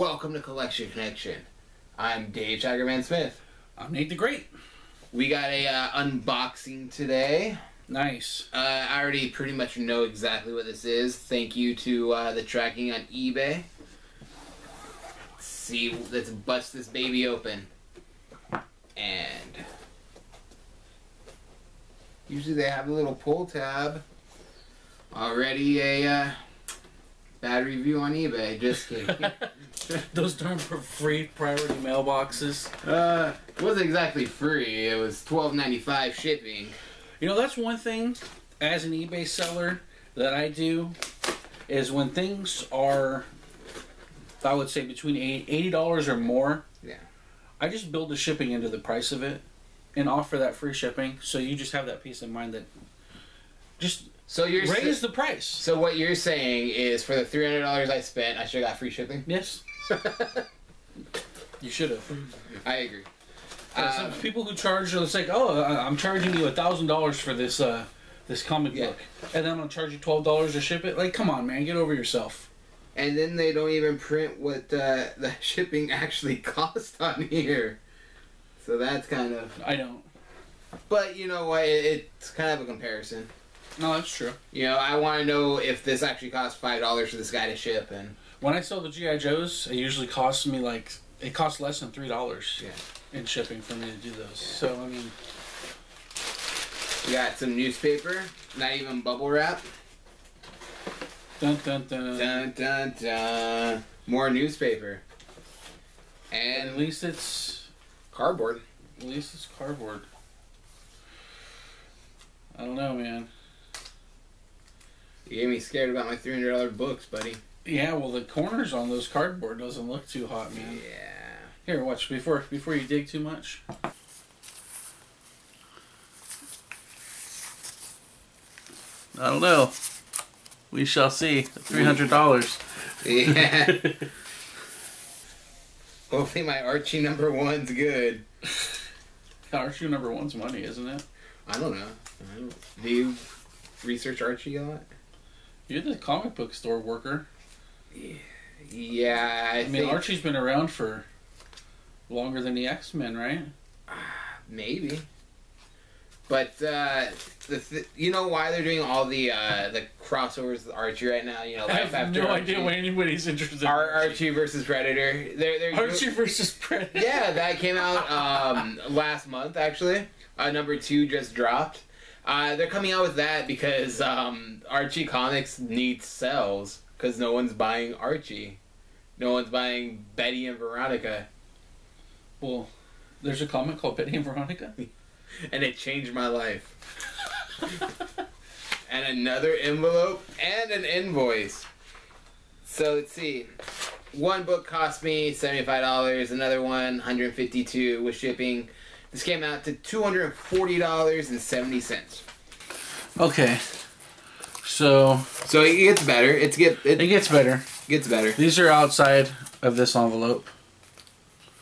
Welcome to Collection Connection. I'm Dave Tigerman Smith. I'm Nate the Great. We got a unboxing today. Nice. I already pretty much know exactly what this is. Thank you to the tracking on eBay. Let's bust this baby open. And usually they have a little pull tab. Already a bad review on eBay. Just kidding. Those darn free priority mailboxes. It wasn't exactly free. It was $12.95 shipping. You know, that's one thing as an eBay seller that I do is when things are, I would say, between $80 or more. Yeah. I just build the shipping into the price of it and offer that free shipping, so you just have that peace of mind that just raise the price. So what you're saying is for the $300 I spent, I should have got free shipping? Yes. You should have. I agree. Some people who charge, it's like, oh, I'm charging you $1,000 for this this comic book, and then I'm gonna charge you $12 to ship it. Like, come on, man, get over yourself. And then they don't even print what the shipping actually cost on here. So that's kind of... I don't. But you know what? It's kind of a comparison. No, that's true. You know, I want to know if this actually costs $5 for this guy to ship. And when I sell the G.I. Joes, it usually costs me it costs less than $3 in shipping for me to do those. So, I mean... We got some newspaper, not even bubble wrap. Dun, dun, dun. Dun, dun, dun. More newspaper. And at least it's... cardboard. At least it's cardboard. I don't know, man. You gave me scared about my $300 books, buddy. Yeah, well, the corners on those cardboard doesn't look too hot, man. Yeah. Here, watch, before you dig too much. I don't know. We shall see. $300. Yeah. Hopefully my Archie #1's good. Archie #1's money, isn't it? I don't know. Do you research Archie a lot? You're the comic book store worker. Yeah, I mean, Archie's been around for longer than the X-Men, right? Maybe. But you know why they're doing all the crossovers with Archie right now? You know, I have no idea why anybody's interested in Archie versus Predator. They're Archie versus Predator. Yeah, that came out last month, actually. #2 just dropped. They're coming out with that because Archie Comics needs sales because no one's buying Archie. No one's buying Betty and Veronica. Well, there's a comic called Betty and Veronica? And it changed my life. And another envelope and an invoice. So let's see. One book cost me $75, another one $152 with shipping. This came out to $240.70. Okay. So it gets better. It gets better. Gets better. These are outside of this envelope.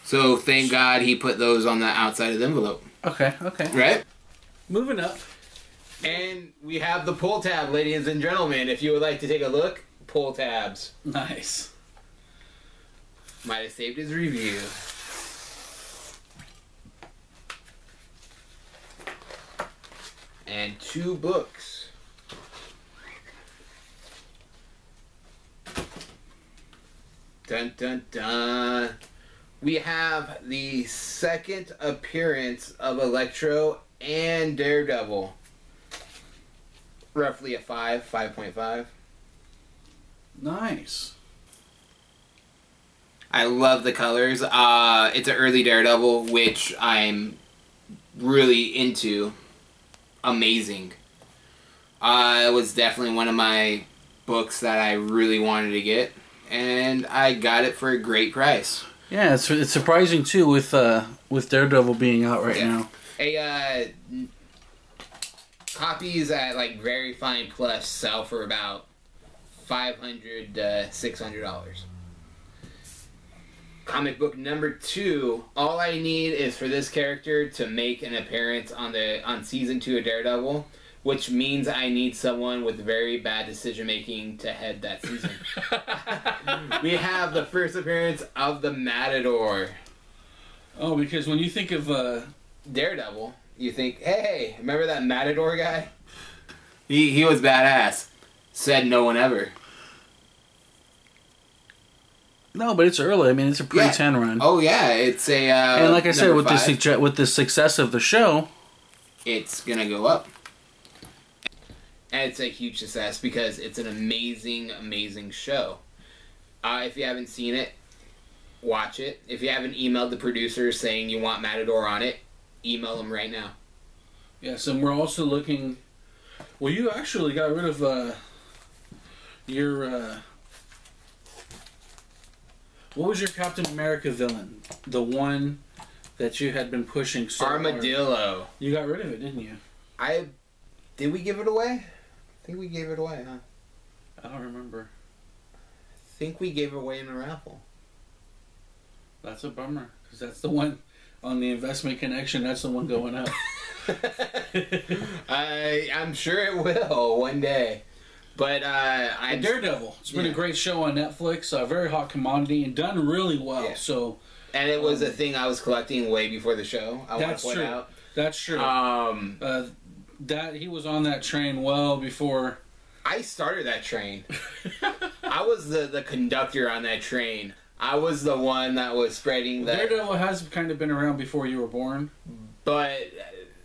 So thank God he put those on the outside of the envelope. Okay. Right? Moving up. And we have the pull tab, ladies and gentlemen. If you would like to take a look, pull tabs. Nice. Might have saved his review. And 2 books. Dun dun dun. We have the second appearance of Electro and Daredevil. Roughly a 5.5. Nice. I love the colors. It's an early Daredevil, which I'm really into. Amazing. It was definitely one of my books that I really wanted to get, and I got it for a great price. Yeah, it's surprising too with Daredevil being out right now. Copies at like Very Fine Plus sell for about $500 to $600. Comic book #2. All I need is for this character to make an appearance on season 2 of Daredevil. which means I need someone with very bad decision making to head that season. We have the first appearance of the Matador. Oh, because when you think of Daredevil, you think, hey, remember that Matador guy? He was badass. Said no one ever. No, but it's early. I mean, it's a pre-10 run. Oh yeah, it's a. And like I said, with 5. with the success of the show, it's gonna go up. And it's a huge success because it's an amazing, amazing show. If you haven't seen it, watch it. If you haven't emailed the producer saying you want Matador on it, email them right now. yes, and we're also looking. Well, you actually got rid of your. What was your Captain America villain? The one that you had been pushing so Armadillo. hard. You got rid of it, didn't you? Did we give it away? I think we gave it away, huh? I don't remember. I think we gave it away in a raffle. That's a bummer, because that's the one on the investment connection. That's the one going up. I'm sure it will one day. But Daredevil. It's been a great show on Netflix. A very hot commodity and done really well. Yeah. So, and it was a thing I was collecting way before the show. I want that's to point true. out. That's true. That he was on that train well before. I started that train. I was the conductor on that train. I was the one that was spreading that. Daredevil has kind of been around before you were born. But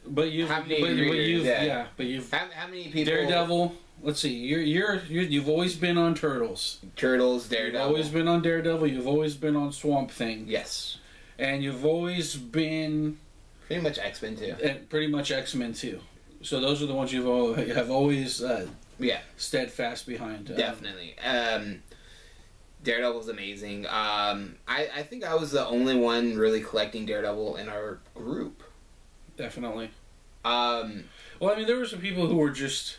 you've how many readers, but you've how many people? Daredevil. Let's see. You've always been on Turtles. Turtles, Daredevil. You've always been on Daredevil. You've always been on Swamp Thing. Yes. And you've always been pretty much X-Men too. Pretty much X-Men too. So those are the ones you have always steadfast behind. Definitely. Daredevil was amazing. I think I was the only one really collecting Daredevil in our group. Definitely. Well, I mean, there were some people who were just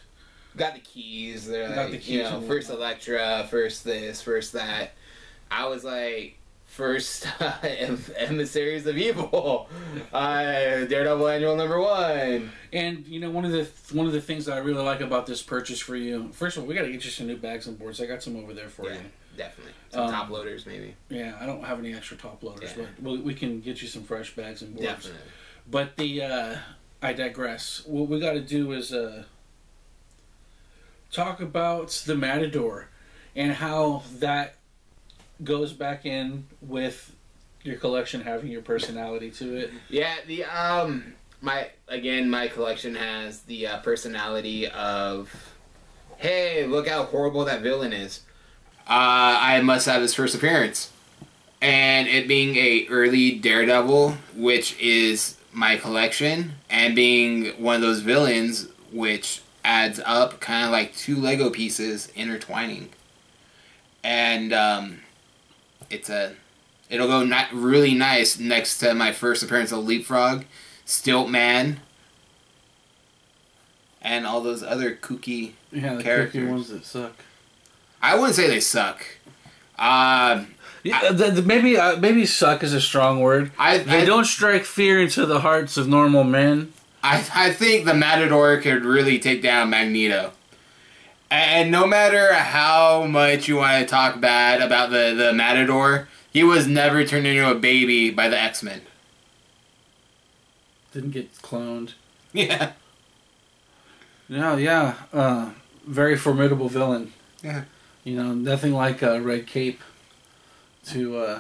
got the keys. They're like, first Elektra, first this, first that. I was like, first Emissaries of Evil, Daredevil Annual #1. And one of the things that I really like about this purchase for you. First of all, we got to get you some new bags and boards. I got some over there for you. Definitely. Some top loaders, maybe. Yeah, I don't have any extra top loaders, but we can get you some fresh bags and boards. Definitely. But I digress. What we got to do is talk about the Matador and how that goes back in with your collection having your personality to it. Yeah, my collection has the personality of, hey, look how horrible that villain is. I must have his first appearance. And it being a early Daredevil, which is my collection, and being one of those villains which adds up kind of like two Lego pieces intertwining. And it'll go really nice next to my first appearance of Leapfrog, Stiltman, and all those other kooky characters. Kooky ones that suck. I wouldn't say they suck. Maybe suck is a strong word. They don't strike fear into the hearts of normal men. I think the Matador could really take down Magneto. And no matter how much you want to talk bad about the Matador, he was never turned into a baby by the X-Men. Didn't get cloned. Yeah. No, yeah. Very formidable villain. Yeah. Nothing like a Red Cape to...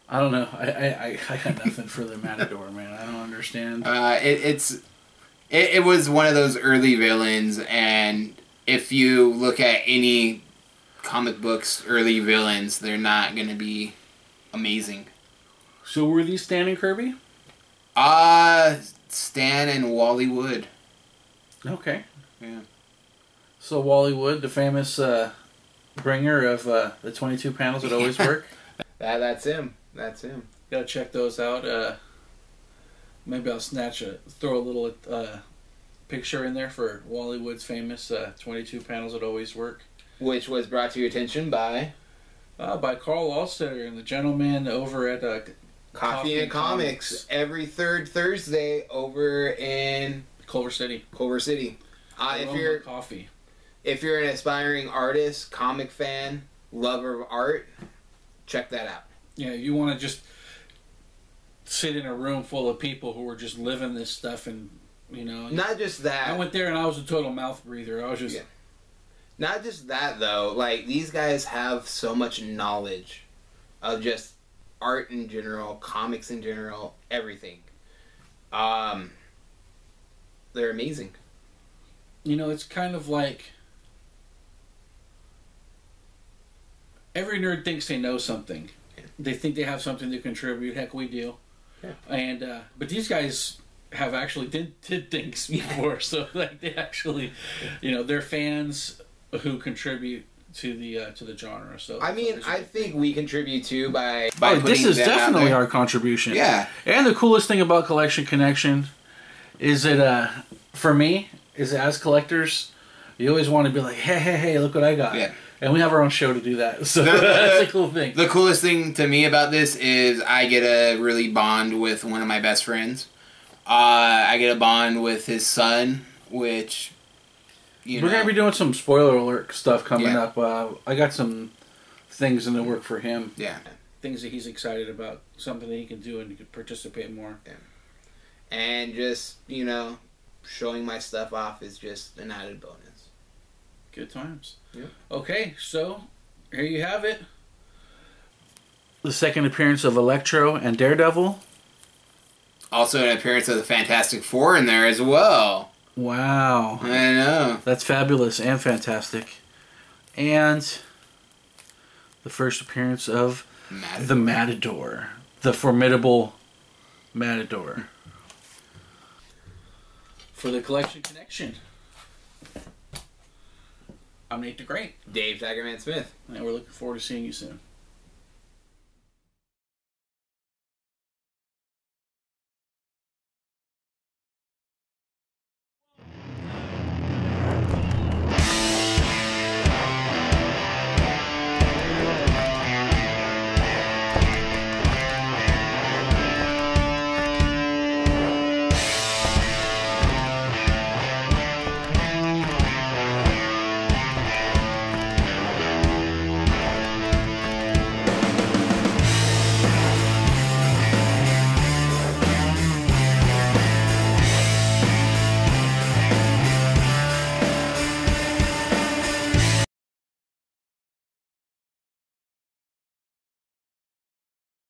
I don't know. I got nothing for the Matador, man. I don't understand. It was one of those early villains, and if you look at any comic books early villains, they're not going to be amazing. So were these Stan and Kirby? Stan and Wally Wood. Okay. Yeah. So Wally Wood, the famous bringer of the 22 panels that always work. That's him. That's him. Gotta check those out. Maybe I'll throw a little picture in there for Wally Wood's famous 22 panels that always work. Which was brought to your attention by Carl Allstetter and the gentleman over at Coffee and Comics every third Thursday over in Culver City. Culver City. Aroma Coffee. If you're an aspiring artist, comic fan, lover of art, check that out. Yeah, you want to just sit in a room full of people who are just living this stuff, and not just that. I went there and I was a total mouth breather. I was just not just that though. Like, these guys have so much knowledge of just art in general, comics in general, everything. They're amazing. It's kind of like every nerd thinks they know something. Yeah. They think they have something to contribute. Heck, we do. Yeah. And but these guys have actually did things before, so like they actually, they're fans who contribute to the genre. So I mean, I think we contribute too by this is them out definitely there. our contribution. Yeah. And the coolest thing about Collection Connection is that for me is as collectors, you always want to be like, hey, look what I got. Yeah. And we have our own show to do that. So that's a cool thing. The coolest thing to me about this is I get to really bond with one of my best friends. I get a bond with his son, which, We're going to be doing some spoiler alert stuff coming Yeah. up. I got some things in the work for him. Yeah. Things that he's excited about. Something that he can do and he can participate more. Yeah. And just, showing my stuff off is just an added bonus. Good times. Yep. Okay, so here you have it. The second appearance of Electro and Daredevil. Also an appearance of the Fantastic Four in there as well. Wow. I know. That's fabulous and fantastic. And the first appearance of the Matador. The formidable Matador. For the Collection Connection. I'm Nate the Great. Dave Tigerman Smith. And we're looking forward to seeing you soon.